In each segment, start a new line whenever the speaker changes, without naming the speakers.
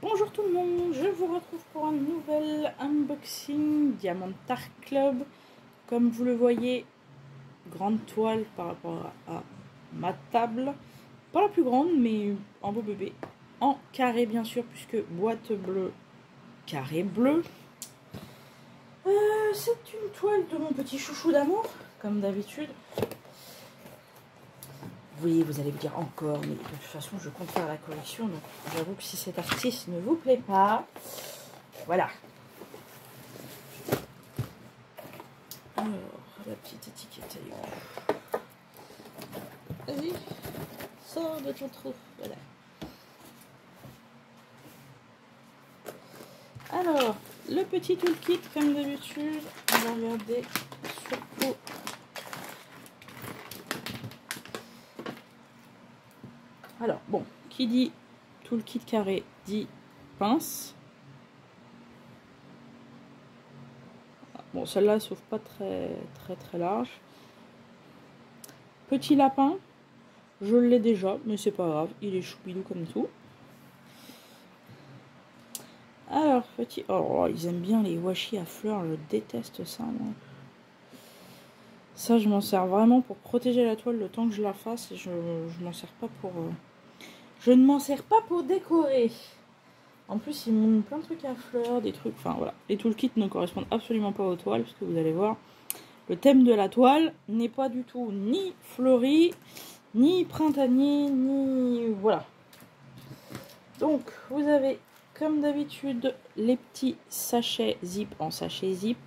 Bonjour tout le monde, je vous retrouve pour un nouvel unboxing Diamantar Club. Comme vous le voyez, grande toile par rapport à ma table. Pas la plus grande, mais un beau bébé. En carré bien sûr, puisque boîte bleue, carré bleu. C'est une toile de mon petit chouchou d'amour, comme d'habitude. Oui, vous allez me dire encore, mais de toute façon, je compte faire la collection. Donc, j'avoue que si cet artiste ne vous plaît pas, voilà. Alors, la petite étiquette, elle est où? Vas-y, sors de ton trou. Voilà. Alors, le petit toolkit, comme d'habitude, on va regarder surtout. Alors, bon, qui dit toolkit carré dit pince. Bon, celle-là sauf pas très large. Petit lapin, je l'ai déjà, mais c'est pas grave, il est choupidou comme tout. Alors, petit... Oh, ils aiment bien les washi à fleurs, je déteste ça, moi. Ça, je m'en sers vraiment pour protéger la toile le temps que je la fasse. Et je m'en sers pas pour... Je ne m'en sers pas pour décorer. En plus, ils m'ont plein de trucs à fleurs, des trucs... Enfin, voilà. Les toolkits ne correspondent absolument pas aux toiles, parce que vous allez voir, le thème de la toile n'est pas du tout ni fleuri, ni printanier, ni... Voilà. Donc, vous avez, comme d'habitude, les petits sachets zip en sachet zip.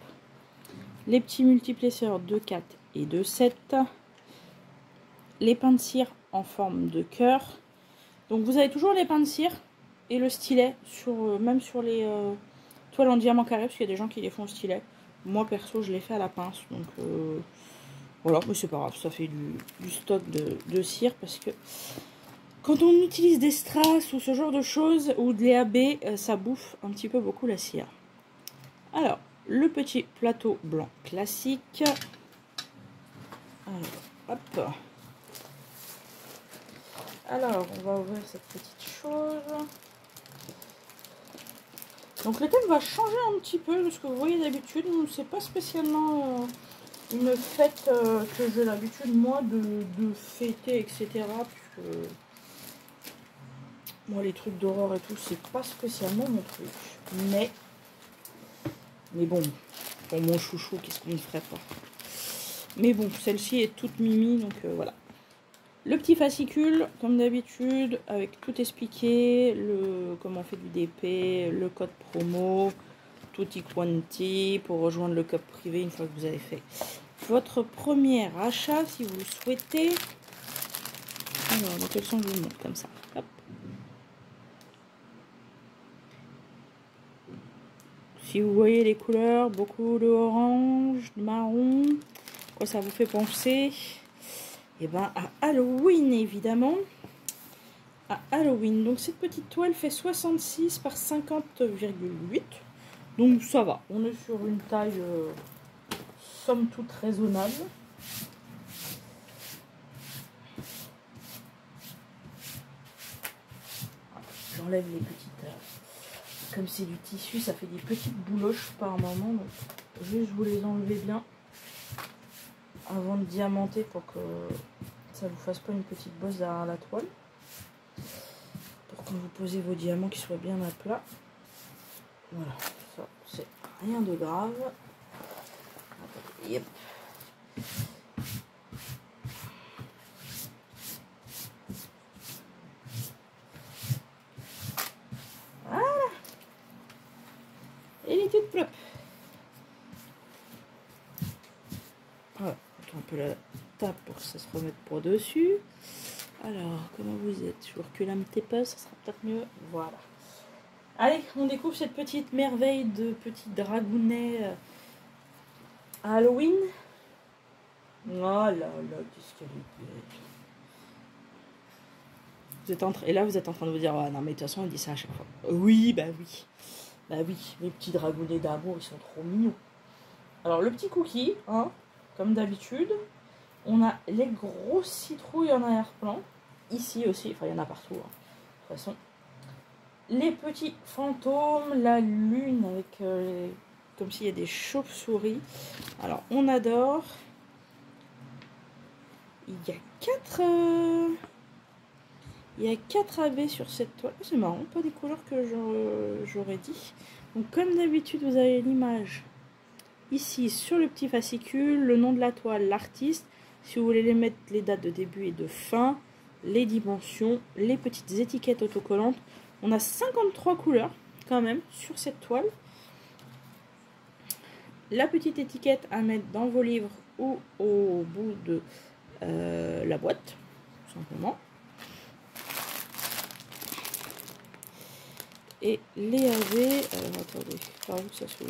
Les petits multiplesseurs de 4 et de 7. Les pains de cire en forme de cœur. Donc, vous avez toujours les pains de cire et le stylet, même sur les toiles en diamant carré, parce qu'il y a des gens qui les font au stylet. Moi, perso, je l'ai fait à la pince. Donc, voilà, mais c'est pas grave, ça fait du stock de cire, parce que quand on utilise des strass ou ce genre de choses, ou de l'EAB, ça bouffe un petit peu beaucoup la cire. Alors, le petit plateau blanc classique. Alors, hop. Alors, on va ouvrir cette petite chose. Donc, le thème va changer un petit peu de ce que vous voyez d'habitude. C'est pas spécialement une fête que j'ai l'habitude, moi, de fêter, etc. Puisque moi, les trucs d'horreur et tout, c'est pas spécialement mon truc. Mais bon, pour mon chouchou, qu'est-ce qu'on ne ferait pas? Mais bon, celle-ci est toute mimi, donc voilà. Le petit fascicule, comme d'habitude, avec tout expliqué, comment on fait du DP, le code promo, tutti quanti, pour rejoindre le club privé une fois que vous avez fait votre premier achat, si vous le souhaitez. Alors, dans quel sens je vous montre comme ça? Hop. Si vous voyez les couleurs, beaucoup de orange, de marron, quoi ça vous fait penser? Et ben à Halloween, évidemment. À Halloween. Donc cette petite toile fait 66 par 50,8. Donc ça va. On est sur une taille somme toute raisonnable. J'enlève les petites... comme c'est du tissu, ça fait des petites bouloches par moment. Donc juste vous les enlevez bien avant de diamanter pour que ça vous fasse pas une petite bosse derrière la toile. Pour quand vous posez vos diamants qu'ils soient bien à plat. Voilà, ça c'est rien de grave. Yep. Voilà. Et elle est toute propre. Voilà, un peu la tape pour que ça se remette pour dessus. Alors, comment vous êtes? Je vous recule un petit peu, ça sera peut-être mieux. Voilà. Allez, on découvre cette petite merveille de petit dragounet à Halloween. Oh là là, qu'est-ce qu'elle est belle. Et là, vous êtes en train de vous dire, ah non, mais de toute façon, on dit ça à chaque fois. Oui, bah oui. Bah oui, les petits dragounets d'amour, ils sont trop mignons. Alors, le petit cookie, hein, comme d'habitude. On a les grosses citrouilles en arrière-plan. Ici aussi, enfin, il y en a partout, hein, de toute façon. les petits fantômes, la lune avec comme s'il y a des chauves-souris. Alors on adore. Il y a 4 AB sur cette toile. C'est marrant, pas des couleurs que j'aurais dit. Donc comme d'habitude, vous avez l'image ici sur le petit fascicule, le nom de la toile, l'artiste. Si vous voulez les mettre, les dates de début et de fin, les dimensions, les petites étiquettes autocollantes. On a 53 couleurs quand même sur cette toile. La petite étiquette à mettre dans vos livres ou au bout de la boîte, tout simplement. Et les AV, attendez, par où ça se...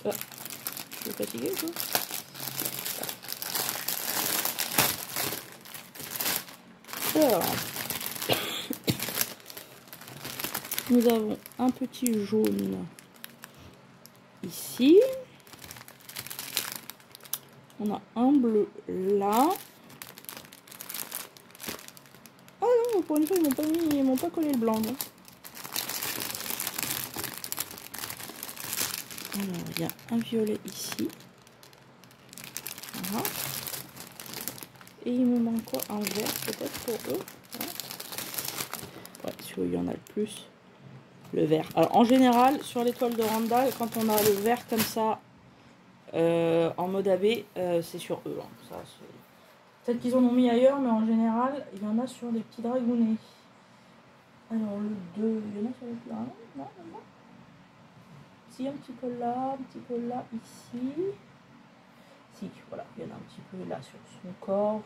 Ah, je suis fatiguée quoi. Alors, nous avons un petit jaune ici. On a un bleu là. Ah non, pour une fois, ils m'ont pas collé le blanc. Non. Alors, il y a un violet ici. Voilà. Et il me manque quoi? Un vert peut-être pour eux. Ouais, celui où il y en a le plus. Le vert. Alors, en général, sur les toiles de Randall, quand on a le vert comme ça, en mode AB, c'est sur eux. Hein. Ça, peut-être qu'ils en ont mis ailleurs, mais en général, il y en a sur les petits dragounets. Alors, le 2, il y en a sur les petits dragounets? Non, non. Si, un petit peu là, ici. Si, voilà, il y en a un petit peu là sur son corps.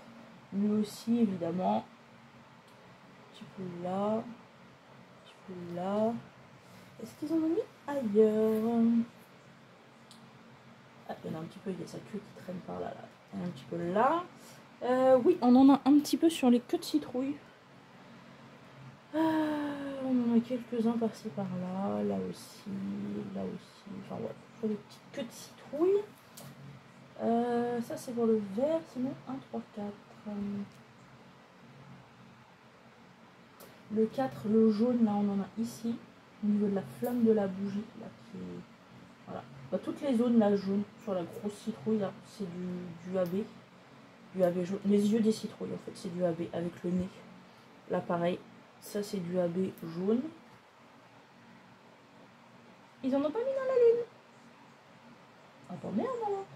Lui aussi, évidemment. Un petit peu là. Un petit peu là. Est-ce qu'ils en ont mis ailleurs? Ah, il y en a un petit peu, il y a sa queue qui traîne par là. Il y en a un petit peu là. Oui, on en a un petit peu sur les queues de citrouille. On en a quelques-uns par-ci par-là. Là aussi. Enfin, ouais, sur les petites queues de citrouille. Ça, c'est pour le vert. Sinon, 1, 3, 4. Le 4, le jaune, là, on en a ici. Au niveau de la flamme de la bougie. Là, qui est... Voilà. Bah, toutes les zones là jaunes sur la grosse citrouille là, c'est du AB. Du AB jaune. Les yeux des citrouilles en fait, c'est du AB avec le nez. Là pareil, ça c'est du AB jaune. Ils en ont pas mis dans la lune. Attends, merde alors.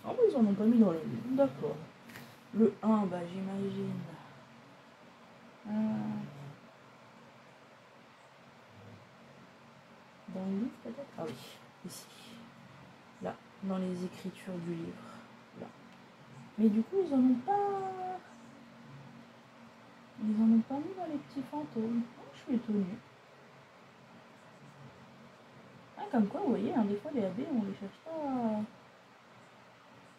Ah oui, ils en ont pas mis dans la lune, d'accord. Le 1, bah j'imagine. Dans le livre peut-être? Ah oui, ici. Là, dans les écritures du livre. Là. Mais du coup, ils en ont pas... Ils en ont pas mis dans les petits fantômes. Oh, je suis étonnée. Ah, comme quoi, vous voyez, hein, des fois, les AB, on les cherche pas...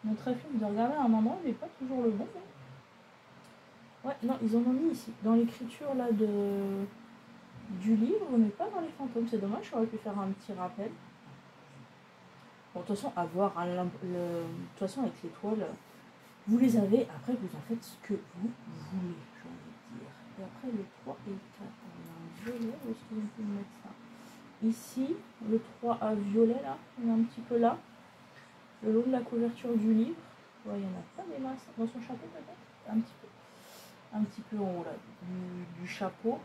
Notre réflexe de regarder à un endroit, il n'est pas toujours le bon. Hein. Ouais, non, ils en ont mis ici. Dans l'écriture, là, du livre, mais pas dans les fantômes. C'est dommage, j'aurais pu faire un petit rappel. Bon, de toute façon, à voir. Hein, de toute façon, avec les toiles, vous les avez. Après, vous en faites ce que vous voulez, j'ai envie de dire. Et après, le 3 et le 4, on a un violet. Où est-ce qu'ils ont pu mettre ça? Ici, le 3 à violet, là. On est un petit peu là. Le long de la couverture du livre. Ouais, il n'y en a pas des masses. Dans son chapeau, peut-être? Un petit peu. Un petit peu en haut, là, du chapeau.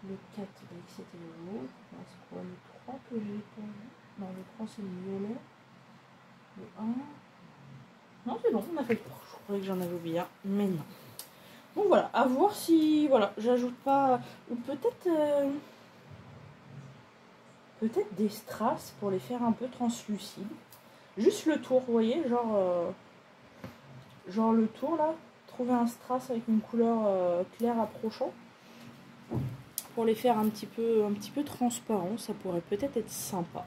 Le 4, c'était le jaune. C'est quoi le 3 que j'ai pas vu? Non, le 3 c'est le violet. Le 1. Non, c'est bon, on a fait le 3. Je croyais que j'en avais oublié un, mais non. Donc voilà, à voir si. Voilà, j'ajoute pas. Ou peut-être. Peut-être des strass pour les faire un peu translucides. Juste le tour, vous voyez, genre le tour là. Trouver un strass avec une couleur claire approchant. Pour les faire un petit peu transparents, ça pourrait peut-être être sympa.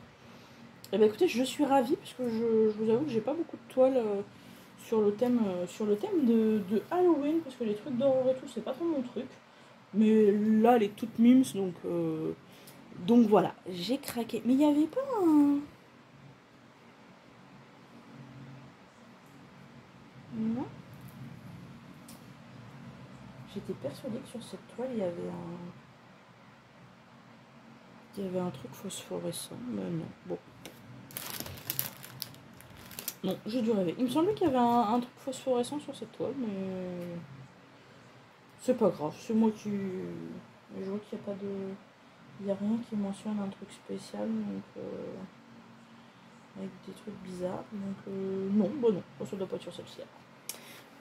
Et bien écoutez, je suis ravie parce que je vous avoue que j'ai pas beaucoup de toiles sur le thème de Halloween, parce que les trucs d'horreur et tout, c'est pas trop mon truc. Mais là, elle est toute mimes, donc Donc voilà, j'ai craqué. Mais il n'y avait pas un... Non. J'étais persuadée que sur cette toile, il y avait un truc phosphorescent. Mais non, bon. Non, j'ai dû rêver. Il me semblait qu'il y avait un truc phosphorescent sur cette toile, mais... C'est pas grave, c'est moi qui... Je vois qu'il n'y a pas de... Il n'y a rien qui mentionne un truc spécial, donc... Avec des trucs bizarres, donc... Non, bah non, ça doit pas être sur celle-ci.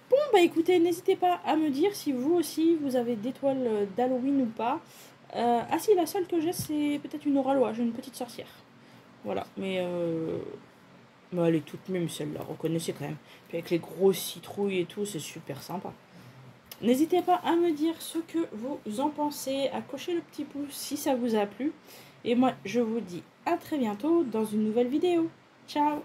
Bon, bah écoutez, n'hésitez pas à me dire si vous aussi, vous avez des toiles d'Halloween ou pas. Ah si, la seule que j'ai, c'est peut-être une Oralois, j'ai une petite sorcière. Voilà, mais elle est toute même celle-là, reconnaissez quand même. Puis avec les grosses citrouilles et tout, c'est super sympa. N'hésitez pas à me dire ce que vous en pensez, à cocher le petit pouce si ça vous a plu. Et moi, je vous dis à très bientôt dans une nouvelle vidéo. Ciao!